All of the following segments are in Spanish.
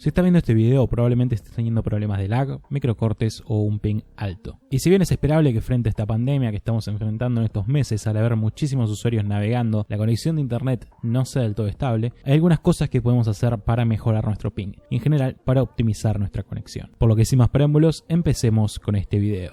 Si estás viendo este video, probablemente estés teniendo problemas de lag, microcortes o un ping alto. Y si bien es esperable que frente a esta pandemia que estamos enfrentando en estos meses, al haber muchísimos usuarios navegando, la conexión de internet no sea del todo estable, hay algunas cosas que podemos hacer para mejorar nuestro ping y en general para optimizar nuestra conexión. Por lo que sin más preámbulos, empecemos con este video.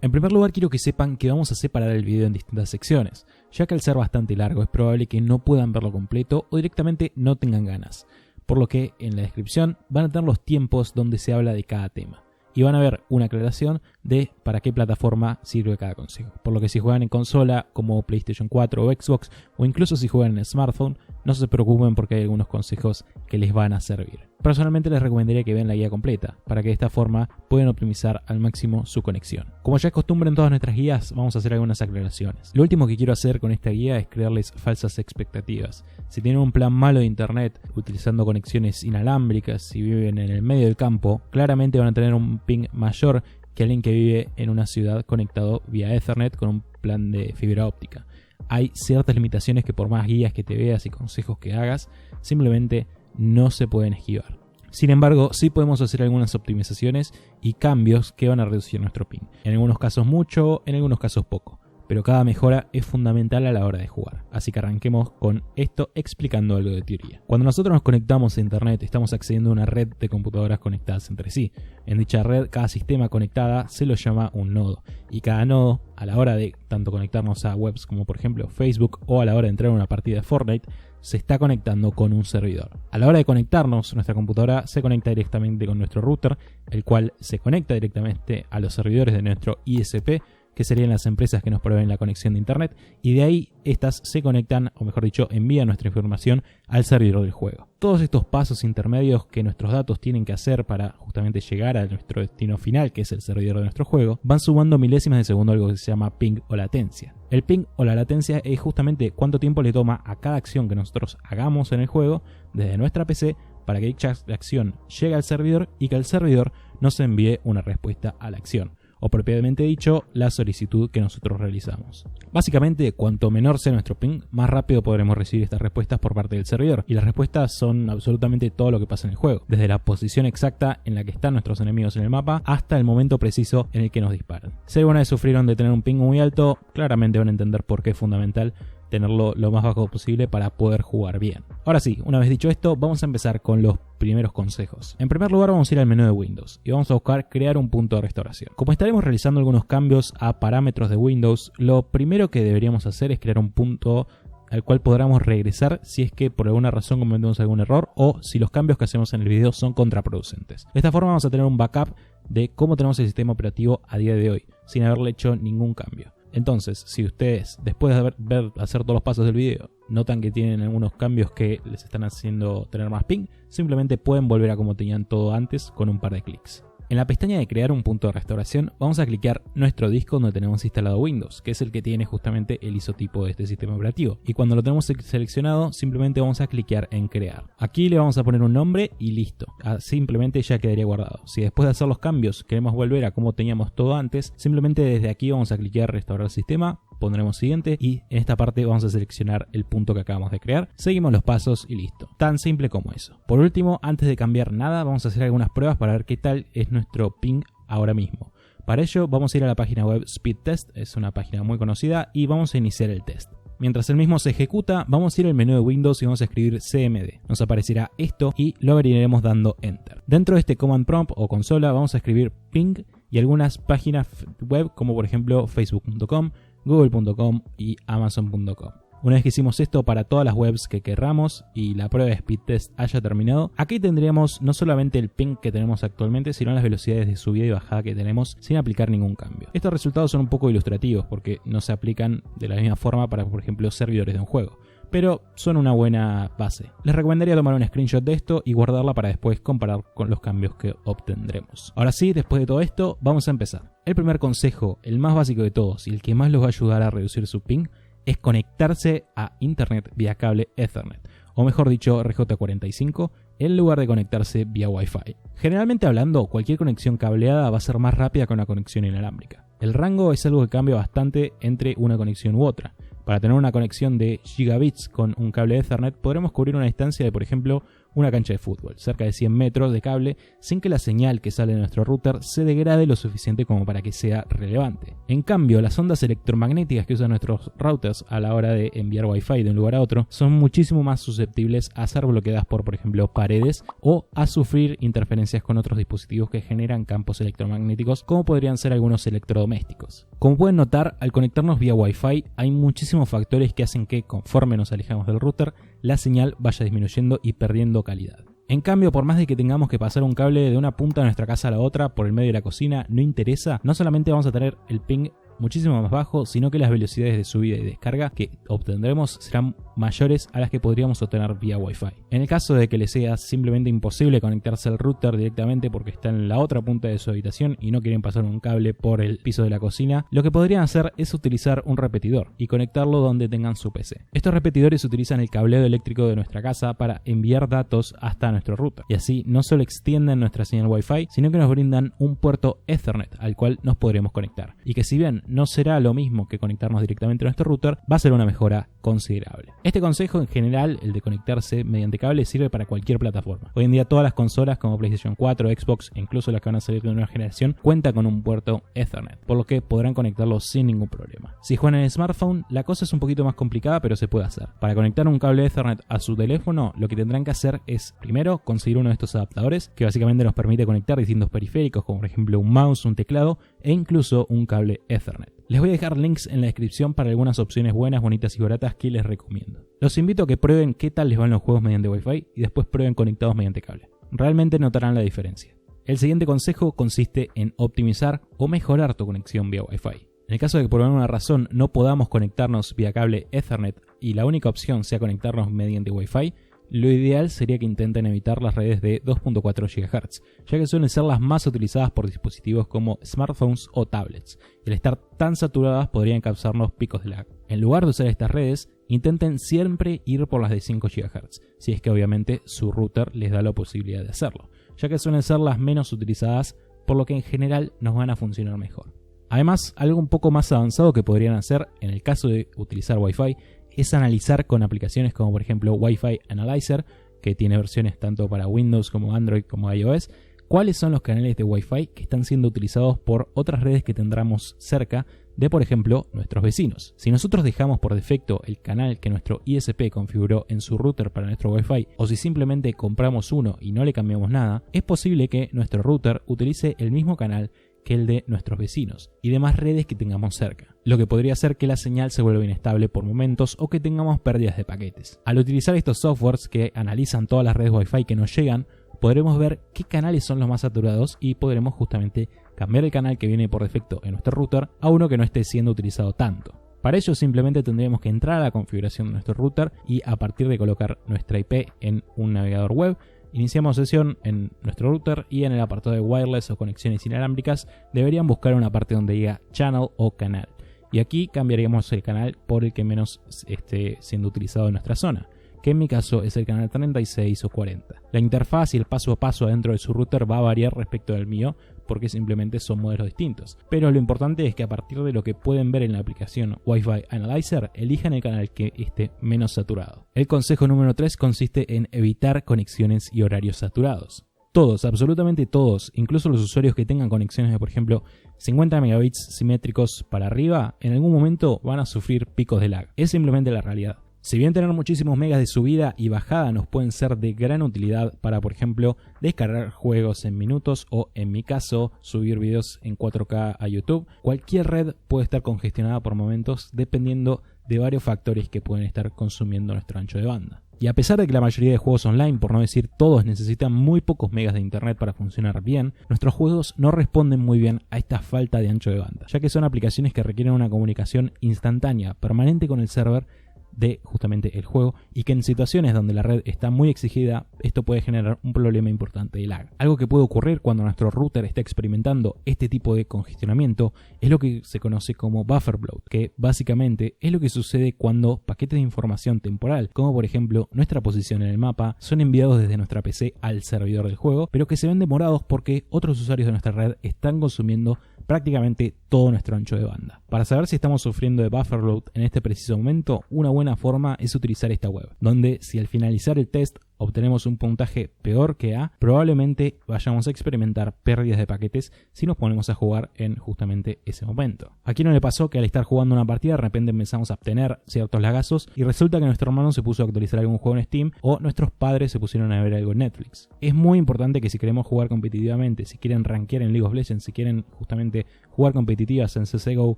En primer lugar, quiero que sepan que vamos a separar el video en distintas secciones, ya que al ser bastante largo es probable que no puedan verlo completo o directamente no tengan ganas, por lo que en la descripción van a tener los tiempos donde se habla de cada tema. Y van a ver una aclaración de para qué plataforma sirve cada consejo. Por lo que si juegan en consola como PlayStation 4 o Xbox, o incluso si juegan en smartphone, no se preocupen porque hay algunos consejos que les van a servir. Personalmente les recomendaría que vean la guía completa, para que de esta forma puedan optimizar al máximo su conexión. Como ya es costumbre en todas nuestras guías, vamos a hacer algunas aclaraciones. Lo último que quiero hacer con esta guía es crearles falsas expectativas. Si tienen un plan malo de internet, utilizando conexiones inalámbricas y viven en el medio del campo, claramente van a tener un ping mayor que alguien que vive en una ciudad conectado vía Ethernet con un plan de fibra óptica. Hay ciertas limitaciones que por más guías que te veas y consejos que hagas, simplemente no se pueden esquivar. Sin embargo, sí podemos hacer algunas optimizaciones y cambios que van a reducir nuestro ping. En algunos casos mucho, en algunos casos poco. Pero cada mejora es fundamental a la hora de jugar. Así que arranquemos con esto explicando algo de teoría. Cuando nosotros nos conectamos a internet, estamos accediendo a una red de computadoras conectadas entre sí. En dicha red, cada sistema conectada se lo llama un nodo. Y cada nodo, a la hora de tanto conectarnos a webs como por ejemplo Facebook o a la hora de entrar a una partida de Fortnite, se está conectando con un servidor. A la hora de conectarnos, nuestra computadora se conecta directamente con nuestro router, el cual se conecta directamente a los servidores de nuestro ISP, que serían las empresas que nos proveen la conexión de internet, y de ahí estas se conectan, o mejor dicho, envían nuestra información al servidor del juego. Todos estos pasos intermedios que nuestros datos tienen que hacer para justamente llegar a nuestro destino final, que es el servidor de nuestro juego, van sumando milésimas de segundo algo que se llama ping o latencia. El ping o la latencia es justamente cuánto tiempo le toma a cada acción que nosotros hagamos en el juego desde nuestra PC para que dicha acción llegue al servidor y que el servidor nos envíe una respuesta a la acción, o propiamente dicho, la solicitud que nosotros realizamos. Básicamente, cuanto menor sea nuestro ping, más rápido podremos recibir estas respuestas por parte del servidor. Y las respuestas son absolutamente todo lo que pasa en el juego, desde la posición exacta en la que están nuestros enemigos en el mapa hasta el momento preciso en el que nos disparan. Si alguna vez sufrieron de tener un ping muy alto, claramente van a entender por qué es fundamental tenerlo lo más bajo posible para poder jugar bien. Ahora sí, una vez dicho esto, vamos a empezar con los primeros consejos. En primer lugar, vamos a ir al menú de Windows y vamos a buscar crear un punto de restauración. Como estaremos realizando algunos cambios a parámetros de Windows, lo primero que deberíamos hacer es crear un punto al cual podamos regresar si es que por alguna razón cometemos algún error o si los cambios que hacemos en el video son contraproducentes. De esta forma vamos a tener un backup de cómo tenemos el sistema operativo a día de hoy, sin haberle hecho ningún cambio. Entonces, si ustedes, después de hacer todos los pasos del video, notan que tienen algunos cambios que les están haciendo tener más ping, simplemente pueden volver a como tenían todo antes con un par de clics. En la pestaña de crear un punto de restauración vamos a clicar nuestro disco donde tenemos instalado Windows, que es el que tiene justamente el isotipo de este sistema operativo. Y cuando lo tenemos seleccionado, simplemente vamos a clicar en crear. Aquí le vamos a poner un nombre y listo. Simplemente ya quedaría guardado. Si después de hacer los cambios queremos volver a como teníamos todo antes, simplemente desde aquí vamos a clicar restaurar sistema, pondremos siguiente y en esta parte vamos a seleccionar el punto que acabamos de crear. Seguimos los pasos y listo. Tan simple como eso. Por último, antes de cambiar nada, vamos a hacer algunas pruebas para ver qué tal es nuestro ping ahora mismo. Para ello vamos a ir a la página web Speedtest, es una página muy conocida, y vamos a iniciar el test. Mientras el mismo se ejecuta, vamos a ir al menú de Windows y vamos a escribir CMD. Nos aparecerá esto y lo abriremos dando Enter. Dentro de este Command Prompt o consola vamos a escribir ping y algunas páginas web como por ejemplo facebook.com, google.com y amazon.com. Una vez que hicimos esto para todas las webs que querramos y la prueba de speed test haya terminado, aquí tendríamos no solamente el ping que tenemos actualmente, sino las velocidades de subida y bajada que tenemos sin aplicar ningún cambio. Estos resultados son un poco ilustrativos porque no se aplican de la misma forma para, por ejemplo, servidores de un juego, pero son una buena base. Les recomendaría tomar un screenshot de esto y guardarla para después comparar con los cambios que obtendremos. Ahora sí, después de todo esto, vamos a empezar. El primer consejo, el más básico de todos y el que más los va a ayudar a reducir su ping, es conectarse a internet vía cable Ethernet, o mejor dicho RJ45, en lugar de conectarse vía Wi-Fi. Generalmente hablando, cualquier conexión cableada va a ser más rápida que una conexión inalámbrica. El rango es algo que cambia bastante entre una conexión u otra. Para tener una conexión de gigabits con un cable Ethernet podremos cubrir una distancia de, por ejemplo, una cancha de fútbol, cerca de 100 metros de cable, sin que la señal que sale de nuestro router se degrade lo suficiente como para que sea relevante. En cambio, las ondas electromagnéticas que usan nuestros routers a la hora de enviar Wi-Fi de un lugar a otro son muchísimo más susceptibles a ser bloqueadas por ejemplo, paredes o a sufrir interferencias con otros dispositivos que generan campos electromagnéticos, como podrían ser algunos electrodomésticos. Como pueden notar, al conectarnos vía Wi-Fi hay muchísimos factores que hacen que, conforme nos alejamos del router, la señal vaya disminuyendo y perdiendo calidad. En cambio, por más de que tengamos que pasar un cable de una punta de nuestra casa a la otra por el medio de la cocina, no interesa, no solamente vamos a tener el ping muchísimo más bajo, sino que las velocidades de subida y descarga que obtendremos serán mayores a las que podríamos obtener vía Wi-Fi. En el caso de que les sea simplemente imposible conectarse al router directamente porque está en la otra punta de su habitación y no quieren pasar un cable por el piso de la cocina, lo que podrían hacer es utilizar un repetidor y conectarlo donde tengan su PC. Estos repetidores utilizan el cableado eléctrico de nuestra casa para enviar datos hasta nuestro router y así no solo extienden nuestra señal Wi-Fi, sino que nos brindan un puerto Ethernet al cual nos podremos conectar, y que si bien no será lo mismo que conectarnos directamente a nuestro router, va a ser una mejora considerable. Este consejo en general, el de conectarse mediante cable, sirve para cualquier plataforma. Hoy en día todas las consolas como PlayStation 4, Xbox e incluso las que van a salir de nueva generación cuentan con un puerto Ethernet, por lo que podrán conectarlo sin ningún problema. Si juegan en el smartphone, la cosa es un poquito más complicada, pero se puede hacer. Para conectar un cable Ethernet a su teléfono, lo que tendrán que hacer es primero conseguir uno de estos adaptadores que básicamente nos permite conectar distintos periféricos como por ejemplo un mouse, un teclado e incluso un cable Ethernet. Les voy a dejar links en la descripción para algunas opciones buenas, bonitas y baratas que les recomiendo. Los invito a que prueben qué tal les van los juegos mediante Wi-Fi y después prueben conectados mediante cable. Realmente notarán la diferencia. El siguiente consejo consiste en optimizar o mejorar tu conexión vía Wi-Fi. En el caso de que por alguna razón no podamos conectarnos vía cable Ethernet y la única opción sea conectarnos mediante Wi-Fi, lo ideal sería que intenten evitar las redes de 2.4 GHz, ya que suelen ser las más utilizadas por dispositivos como smartphones o tablets, y al estar tan saturadas podrían causarnos picos de lag. En lugar de usar estas redes, intenten siempre ir por las de 5 GHz, si es que obviamente su router les da la posibilidad de hacerlo, ya que suelen ser las menos utilizadas, por lo que en general nos van a funcionar mejor. Además, algo un poco más avanzado que podrían hacer en el caso de utilizar Wi-Fi es analizar con aplicaciones como por ejemplo Wi-Fi Analyzer, que tiene versiones tanto para Windows como Android como iOS, cuáles son los canales de Wi-Fi que están siendo utilizados por otras redes que tendremos cerca de, por ejemplo, nuestros vecinos. Si nosotros dejamos por defecto el canal que nuestro ISP configuró en su router para nuestro Wi-Fi, o si simplemente compramos uno y no le cambiamos nada, es posible que nuestro router utilice el mismo canal que el de nuestros vecinos y demás redes que tengamos cerca, lo que podría hacer que la señal se vuelva inestable por momentos o que tengamos pérdidas de paquetes. Al utilizar estos softwares que analizan todas las redes Wi-Fi que nos llegan, podremos ver qué canales son los más saturados y podremos justamente cambiar el canal que viene por defecto en nuestro router a uno que no esté siendo utilizado tanto. Para ello simplemente tendremos que entrar a la configuración de nuestro router y a partir de colocar nuestra IP en un navegador web, iniciamos sesión en nuestro router y en el apartado de wireless o conexiones inalámbricas deberían buscar una parte donde diga channel o canal. Y aquí cambiaríamos el canal por el que menos esté siendo utilizado en nuestra zona, que en mi caso es el canal 36 o 40. La interfaz y el paso a paso adentro de su router va a variar respecto del mío porque simplemente son modelos distintos. Pero lo importante es que a partir de lo que pueden ver en la aplicación Wi-Fi Analyzer, elijan el canal que esté menos saturado. El consejo número 3 consiste en evitar conexiones y horarios saturados. Todos, absolutamente todos, incluso los usuarios que tengan conexiones de por ejemplo 50 megabits simétricos para arriba, en algún momento van a sufrir picos de lag. Es simplemente la realidad. Si bien tener muchísimos megas de subida y bajada nos pueden ser de gran utilidad para, por ejemplo, descargar juegos en minutos o, en mi caso, subir videos en 4K a YouTube, cualquier red puede estar congestionada por momentos dependiendo de varios factores que pueden estar consumiendo nuestro ancho de banda. Y a pesar de que la mayoría de juegos online, por no decir todos, necesitan muy pocos megas de internet para funcionar bien, nuestros juegos no responden muy bien a esta falta de ancho de banda, ya que son aplicaciones que requieren una comunicación instantánea, permanente con el server de justamente el juego, y que en situaciones donde la red está muy exigida esto puede generar un problema importante de lag. Algo que puede ocurrir cuando nuestro router está experimentando este tipo de congestionamiento es lo que se conoce como buffer bloat, que básicamente es lo que sucede cuando paquetes de información temporal, como por ejemplo nuestra posición en el mapa, son enviados desde nuestra PC al servidor del juego, pero que se ven demorados porque otros usuarios de nuestra red están consumiendo prácticamente todo nuestro ancho de banda. Para saber si estamos sufriendo de buffer load en este preciso momento, una buena forma es utilizar esta web, donde si al finalizar el test obtenemos un puntaje peor que A, probablemente vayamos a experimentar pérdidas de paquetes si nos ponemos a jugar en justamente ese momento. Aquí no le pasó que al estar jugando una partida de repente empezamos a obtener ciertos lagazos y resulta que nuestro hermano se puso a actualizar algún juego en Steam o nuestros padres se pusieron a ver algo en Netflix. Es muy importante que si queremos jugar competitivamente, si quieren rankear en League of Legends, si quieren justamente jugar competitivas en CSGO,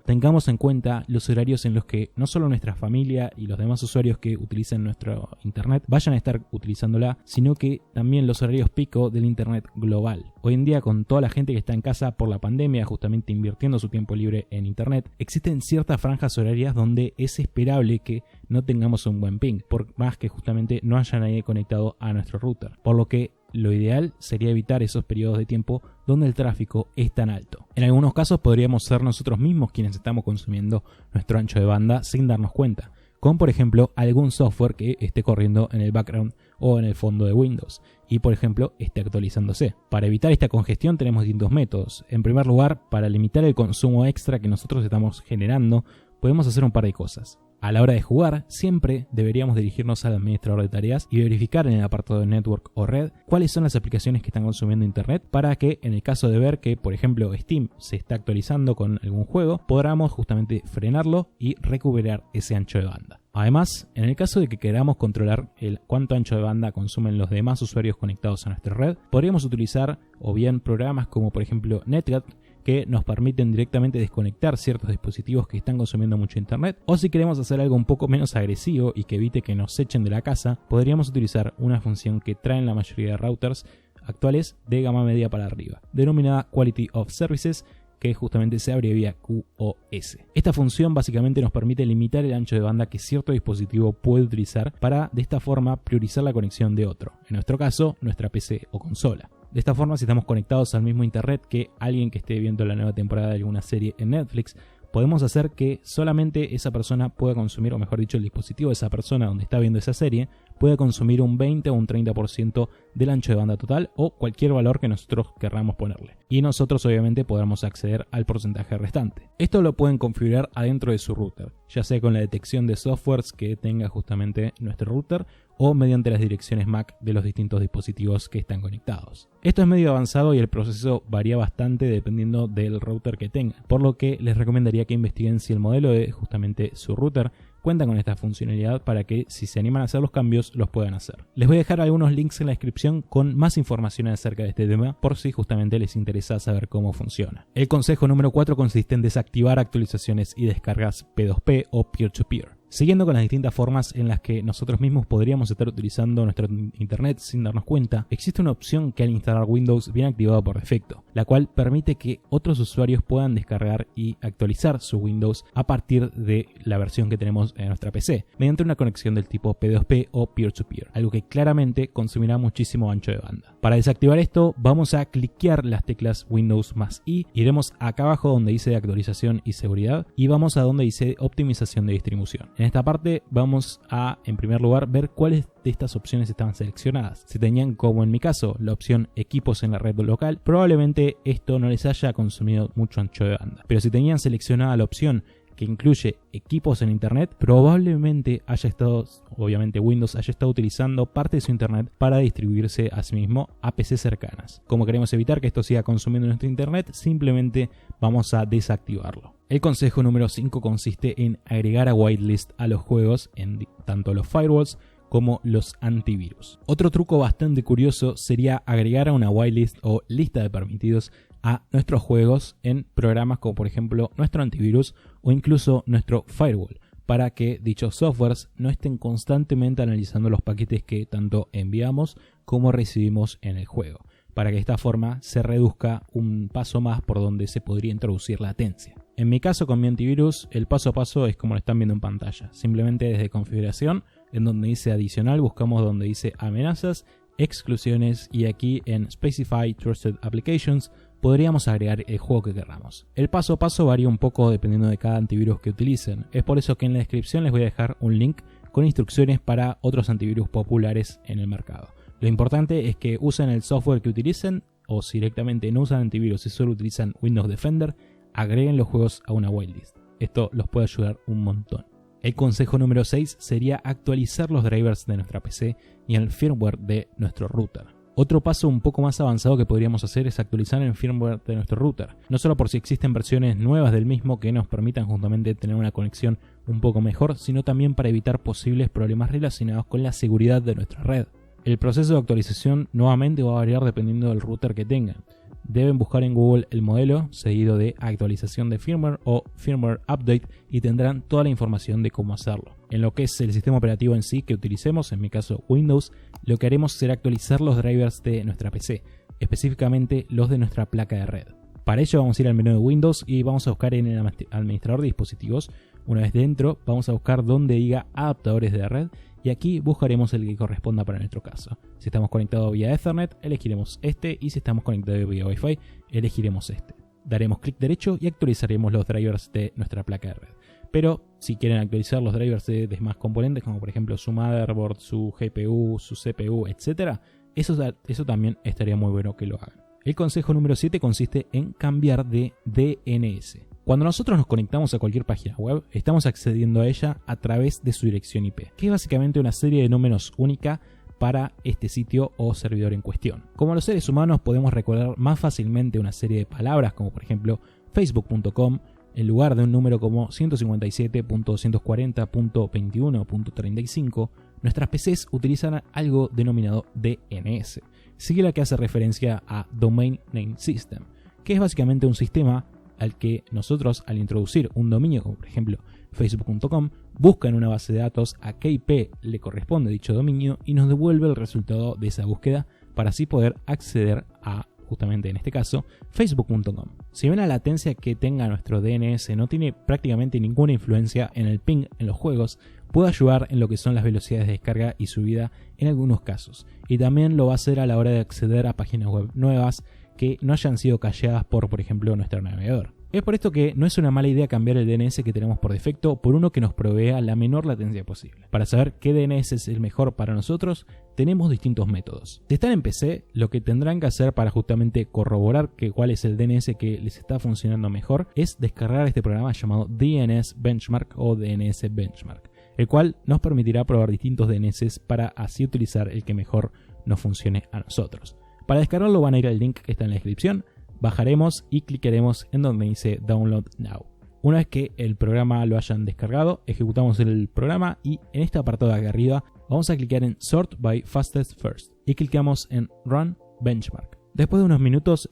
tengamos en cuenta los horarios en los que no solo nuestra familia y los demás usuarios que utilizan nuestro internet vayan a estar utilizándola, sino que también los horarios pico del internet global. Hoy en día, con toda la gente que está en casa por la pandemia, justamente invirtiendo su tiempo libre en internet, existen ciertas franjas horarias donde es esperable que no tengamos un buen ping, por más que justamente no haya nadie conectado a nuestro router, por lo que lo ideal sería evitar esos periodos de tiempo donde el tráfico es tan alto. En algunos casos podríamos ser nosotros mismos quienes estamos consumiendo nuestro ancho de banda sin darnos cuenta, con por ejemplo algún software que esté corriendo en el background o en el fondo de Windows y por ejemplo esté actualizándose. Para evitar esta congestión tenemos distintos métodos. En primer lugar, para limitar el consumo extra que nosotros estamos generando, podemos hacer un par de cosas. A la hora de jugar, siempre deberíamos dirigirnos al administrador de tareas y verificar en el apartado de Network o Red cuáles son las aplicaciones que están consumiendo internet para que, en el caso de ver que, por ejemplo, Steam se está actualizando con algún juego, podamos justamente frenarlo y recuperar ese ancho de banda. Además, en el caso de que queramos controlar el cuánto ancho de banda consumen los demás usuarios conectados a nuestra red, podríamos utilizar o bien programas como por ejemplo NetGuard, que nos permiten directamente desconectar ciertos dispositivos que están consumiendo mucho internet, o si queremos hacer algo un poco menos agresivo y que evite que nos echen de la casa, podríamos utilizar una función que traen la mayoría de routers actuales de gama media para arriba, denominada Quality of Services, que justamente se abrevia QoS. Esta función básicamente nos permite limitar el ancho de banda que cierto dispositivo puede utilizar para de esta forma priorizar la conexión de otro, en nuestro caso nuestra PC o consola. De esta forma, si estamos conectados al mismo internet que alguien que esté viendo la nueva temporada de alguna serie en Netflix, podemos hacer que solamente esa persona pueda consumir, o mejor dicho, el dispositivo de esa persona donde está viendo esa serie, pueda consumir un 20 o un 30% del ancho de banda total o cualquier valor que nosotros querramos ponerle. Y nosotros obviamente podremos acceder al porcentaje restante. Esto lo pueden configurar adentro de su router, ya sea con la detección de softwares que tenga justamente nuestro router o mediante las direcciones MAC de los distintos dispositivos que están conectados. Esto es medio avanzado y el proceso varía bastante dependiendo del router que tengan, por lo que les recomendaría que investiguen si el modelo de justamente su router cuenta con esta funcionalidad para que si se animan a hacer los cambios los puedan hacer. Les voy a dejar algunos links en la descripción con más información acerca de este tema por si justamente les interesa saber cómo funciona. El consejo número 4 consiste en desactivar actualizaciones y descargas P2P o peer-to-peer. Siguiendo con las distintas formas en las que nosotros mismos podríamos estar utilizando nuestro internet sin darnos cuenta, existe una opción que al instalar Windows viene activada por defecto, la cual permite que otros usuarios puedan descargar y actualizar su Windows a partir de la versión que tenemos en nuestra PC, mediante una conexión del tipo P2P o peer-to-peer, algo que claramente consumirá muchísimo ancho de banda. Para desactivar esto, vamos a cliquear las teclas Windows más I, iremos acá abajo donde dice actualización y seguridad y vamos a donde dice optimización de distribución. En esta parte vamos a, en primer lugar, ver cuáles de estas opciones estaban seleccionadas. Si tenían, como en mi caso, la opción equipos en la red local, probablemente esto no les haya consumido mucho ancho de banda. Pero si tenían seleccionada la opción que incluye equipos en internet, probablemente haya estado, obviamente Windows haya estado utilizando parte de su internet para distribuirse a sí mismo a PCs cercanas. Como queremos evitar que esto siga consumiendo nuestro internet, simplemente vamos a desactivarlo. El consejo número 5 consiste en agregar a whitelist a los juegos en tanto los firewalls como los antivirus. Otro truco bastante curioso sería agregar a una whitelist o lista de permitidos a nuestros juegos en programas como por ejemplo nuestro antivirus o incluso nuestro firewall, para que dichos softwares no estén constantemente analizando los paquetes que tanto enviamos como recibimos en el juego, para que de esta forma se reduzca un paso más por donde se podría introducir latencia. En mi caso con mi antivirus, el paso a paso es como lo están viendo en pantalla. Simplemente desde configuración, en donde dice adicional, buscamos donde dice amenazas, exclusiones y aquí en Specify Trusted Applications podríamos agregar el juego que queramos. El paso a paso varía un poco dependiendo de cada antivirus que utilicen. Es por eso que en la descripción les voy a dejar un link con instrucciones para otros antivirus populares en el mercado. Lo importante es que usen el software que utilicen, o si directamente no usan antivirus y solo utilizan Windows Defender, agreguen los juegos a una whitelist. Esto los puede ayudar un montón. El consejo número 6 sería actualizar los drivers de nuestra PC y el firmware de nuestro router. Otro paso un poco más avanzado que podríamos hacer es actualizar el firmware de nuestro router, no solo por si existen versiones nuevas del mismo que nos permitan justamente tener una conexión un poco mejor, sino también para evitar posibles problemas relacionados con la seguridad de nuestra red. El proceso de actualización nuevamente va a variar dependiendo del router que tengan. Deben buscar en Google el modelo seguido de actualización de firmware o firmware update y tendrán toda la información de cómo hacerlo. En lo que es el sistema operativo en sí que utilicemos, en mi caso Windows, lo que haremos será actualizar los drivers de nuestra PC, específicamente los de nuestra placa de red. Para ello vamos a ir al menú de Windows y vamos a buscar en el administrador de dispositivos. Una vez dentro vamos a buscar donde diga adaptadores de red y aquí buscaremos el que corresponda para nuestro caso. Si estamos conectados vía Ethernet, elegiremos este, y si estamos conectados vía Wi-Fi, elegiremos este. Daremos clic derecho y actualizaremos los drivers de nuestra placa de red. Pero si quieren actualizar los drivers de demás componentes, como por ejemplo su motherboard, su GPU, su CPU, etc., eso también estaría muy bueno que lo hagan. El consejo número 7 consiste en cambiar de DNS. Cuando nosotros nos conectamos a cualquier página web, estamos accediendo a ella a través de su dirección IP, que es básicamente una serie de números única para este sitio o servidor en cuestión. Como los seres humanos podemos recordar más fácilmente una serie de palabras, como por ejemplo facebook.com, en lugar de un número como 157.240.21.35, nuestras PCs utilizan algo denominado DNS, sigla que hace referencia a Domain Name System, que es básicamente un sistema al que nosotros, al introducir un dominio como por ejemplo facebook.com, busca en una base de datos a qué IP le corresponde dicho dominio y nos devuelve el resultado de esa búsqueda para así poder acceder a, justamente en este caso, facebook.com. Si bien la latencia que tenga nuestro DNS no tiene prácticamente ninguna influencia en el ping en los juegos, puede ayudar en lo que son las velocidades de descarga y subida en algunos casos, y también lo va a hacer a la hora de acceder a páginas web nuevas que no hayan sido cacheadas por ejemplo, nuestro navegador. Es por esto que no es una mala idea cambiar el DNS que tenemos por defecto por uno que nos provea la menor latencia posible. Para saber qué DNS es el mejor para nosotros, tenemos distintos métodos. Si están en PC, lo que tendrán que hacer para justamente corroborar cuál es el DNS que les está funcionando mejor es descargar este programa llamado DNS Benchmark o DNS Benchmark, el cual nos permitirá probar distintos DNS para así utilizar el que mejor nos funcione a nosotros. Para descargarlo van a ir al link que está en la descripción, bajaremos y clicaremos en donde dice Download Now. Una vez que el programa lo hayan descargado, ejecutamos el programa y en este apartado de acá arriba vamos a clicar en Sort by Fastest First y clicamos en Run Benchmark. Después de unos minutos,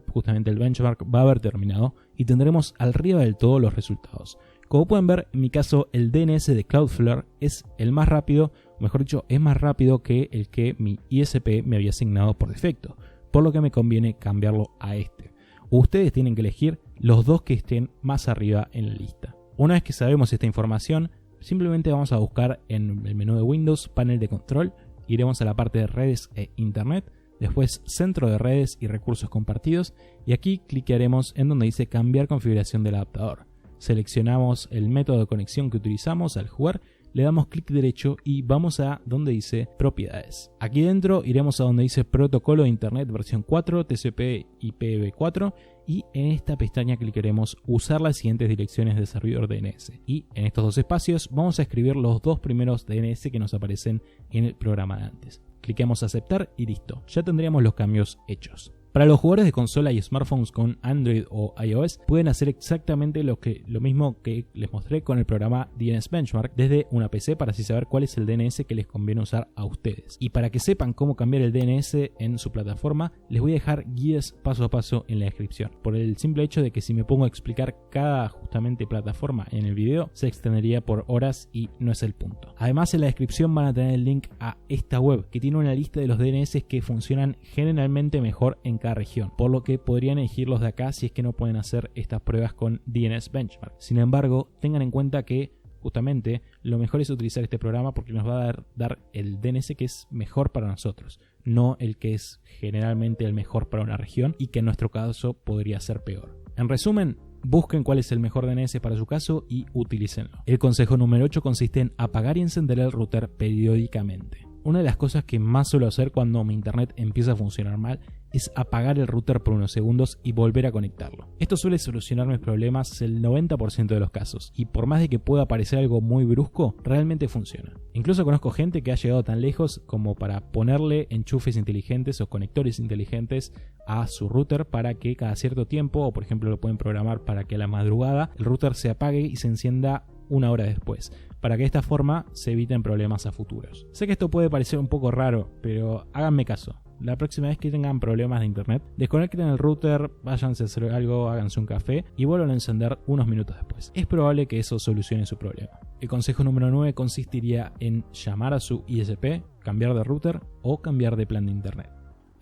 justamente el benchmark va a haber terminado y tendremos arriba del todo los resultados. Como pueden ver, en mi caso el DNS de Cloudflare es el más rápido, o mejor dicho, es más rápido que el que mi ISP me había asignado por defecto, por lo que me conviene cambiarlo a este. Ustedes tienen que elegir los dos que estén más arriba en la lista. Una vez que sabemos esta información, simplemente vamos a buscar en el menú de Windows, panel de control, iremos a la parte de redes e internet, después centro de redes y recursos compartidos, y aquí clicaremos en donde dice cambiar configuración del adaptador. Seleccionamos el método de conexión que utilizamos al jugar, le damos clic derecho y vamos a donde dice propiedades. Aquí dentro iremos a donde dice protocolo de internet versión 4, TCP IPv4, y en esta pestaña clicaremos usar las siguientes direcciones de servidor DNS. Y en estos dos espacios vamos a escribir los dos primeros DNS que nos aparecen en el programa de antes. Cliquemos aceptar y listo, ya tendríamos los cambios hechos. Para los jugadores de consola y smartphones con Android o iOS pueden hacer exactamente lo mismo que les mostré con el programa DNS Benchmark desde una PC para así saber cuál es el DNS que les conviene usar a ustedes. Y para que sepan cómo cambiar el DNS en su plataforma, les voy a dejar guías paso a paso en la descripción. Por el simple hecho de que si me pongo a explicar cada justamente plataforma en el video, se extendería por horas y no es el punto. Además, en la descripción van a tener el link a esta web que tiene una lista de los DNS que funcionan generalmente mejor en cada región, por lo que podrían elegir los de acá si es que no pueden hacer estas pruebas con DNS Benchmark. Sin embargo, tengan en cuenta que justamente lo mejor es utilizar este programa porque nos va a dar el DNS que es mejor para nosotros, no el que es generalmente el mejor para una región y que en nuestro caso podría ser peor. En resumen, busquen cuál es el mejor DNS para su caso y utilícenlo. El consejo número 8 consiste en apagar y encender el router periódicamente. Una de las cosas que más suelo hacer cuando mi internet empieza a funcionar mal es apagar el router por unos segundos y volver a conectarlo. Esto suele solucionar mis problemas el 90% de los casos, y por más de que pueda parecer algo muy brusco, realmente funciona. Incluso conozco gente que ha llegado tan lejos como para ponerle enchufes inteligentes o conectores inteligentes a su router para que cada cierto tiempo, o por ejemplo lo pueden programar para que a la madrugada el router se apague y se encienda una hora después, para que de esta forma se eviten problemas a futuros. Sé que esto puede parecer un poco raro, pero háganme caso. La próxima vez que tengan problemas de internet, desconecten el router, váyanse a hacer algo, háganse un café y vuelvan a encender unos minutos después. Es probable que eso solucione su problema. El consejo número 9 consistiría en llamar a su ISP, cambiar de router o cambiar de plan de internet.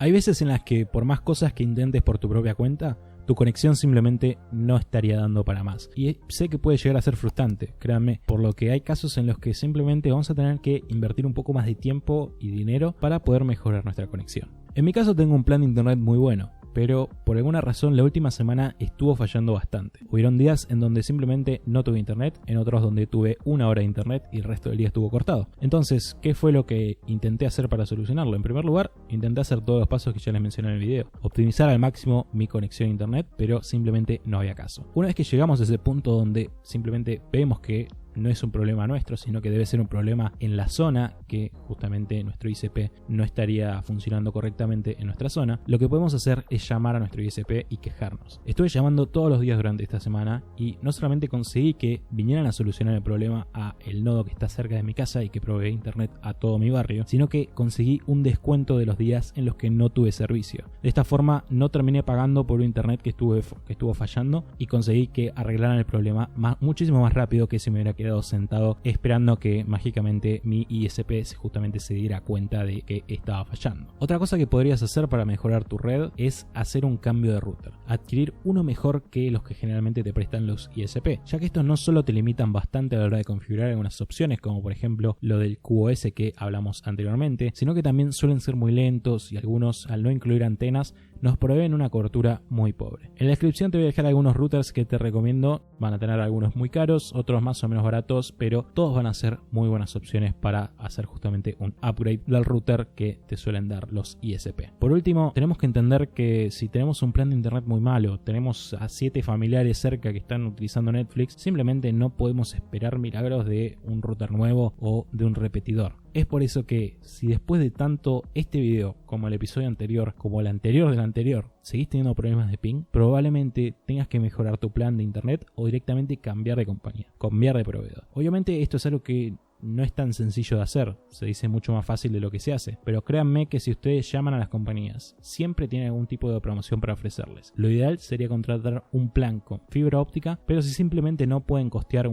Hay veces en las que por más cosas que intentes por tu propia cuenta, tu conexión simplemente no estaría dando para más. Y sé que puede llegar a ser frustrante, créanme, por lo que hay casos en los que simplemente vamos a tener que invertir un poco más de tiempo y dinero para poder mejorar nuestra conexión. En mi caso tengo un plan de internet muy bueno, pero por alguna razón la última semana estuvo fallando bastante. Hubieron días en donde simplemente no tuve internet, en otros donde tuve una hora de internet y el resto del día estuvo cortado. Entonces, ¿qué fue lo que intenté hacer para solucionarlo? En primer lugar, intenté hacer todos los pasos que ya les mencioné en el video. Optimizar al máximo mi conexión a internet, pero simplemente no había caso. Una vez que llegamos a ese punto donde simplemente vemos que no es un problema nuestro, sino que debe ser un problema en la zona, que justamente nuestro ISP no estaría funcionando correctamente en nuestra zona, lo que podemos hacer es llamar a nuestro ISP y quejarnos. Estuve llamando todos los días durante esta semana y no solamente conseguí que vinieran a solucionar el problema a el nodo que está cerca de mi casa y que provee internet a todo mi barrio, sino que conseguí un descuento de los días en los que no tuve servicio. De esta forma no terminé pagando por un internet que estuvo fallando y conseguí que arreglaran el problema muchísimo más rápido que si me hubiera quedado sentado esperando que mágicamente mi ISP justamente se diera cuenta de que estaba fallando. Otra cosa que podrías hacer para mejorar tu red es hacer un cambio de router, adquirir uno mejor que los que generalmente te prestan los ISP, ya que estos no solo te limitan bastante a la hora de configurar algunas opciones, como por ejemplo lo del QoS que hablamos anteriormente, sino que también suelen ser muy lentos y algunos, al no incluir antenas, nos proveen una cobertura muy pobre. En la descripción te voy a dejar algunos routers que te recomiendo. Van a tener algunos muy caros, otros más o menos baratos, pero todos van a ser muy buenas opciones para hacer justamente un upgrade del router que te suelen dar los ISP. Por último, tenemos que entender que si tenemos un plan de internet muy malo, tenemos a 7 familiares cerca que están utilizando Netflix, simplemente no podemos esperar milagros de un router nuevo o de un repetidor. Es por eso que si después de tanto este video como el episodio anterior, como el anterior del anterior, seguís teniendo problemas de ping, probablemente tengas que mejorar tu plan de internet o directamente cambiar de compañía, cambiar de proveedor. Obviamente esto es algo que no es tan sencillo de hacer, se dice mucho más fácil de lo que se hace, pero créanme que si ustedes llaman a las compañías, siempre tienen algún tipo de promoción para ofrecerles. Lo ideal sería contratar un plan con fibra óptica, pero si simplemente no pueden costear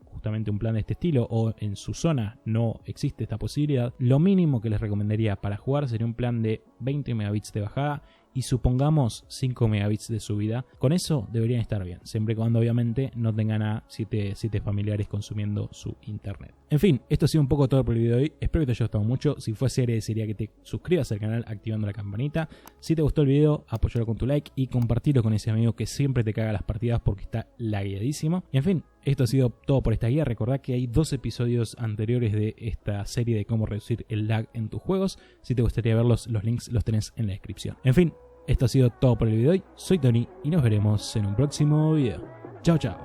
justamente un plan de este estilo o en su zona no existe esta posibilidad, lo mínimo que les recomendaría para jugar sería un plan de 20 megabits de bajada y supongamos 5 megabits de subida. Con eso deberían estar bien, siempre y cuando obviamente no tengan a 7 familiares consumiendo su internet. En fin, esto ha sido un poco todo por el video de hoy. Espero que te haya gustado mucho. Si fue así, agradecería que te suscribas al canal activando la campanita. Si te gustó el video, apóyalo con tu like y compartirlo con ese amigo que siempre te caga las partidas porque está lagueadísimo. Y en fin, esto ha sido todo por esta guía. Recordá que hay 2 episodios anteriores de esta serie de cómo reducir el lag en tus juegos. Si te gustaría verlos, los links los tenés en la descripción. En fin, esto ha sido todo por el video de hoy. Soy Tony y nos veremos en un próximo video. Chao, chao.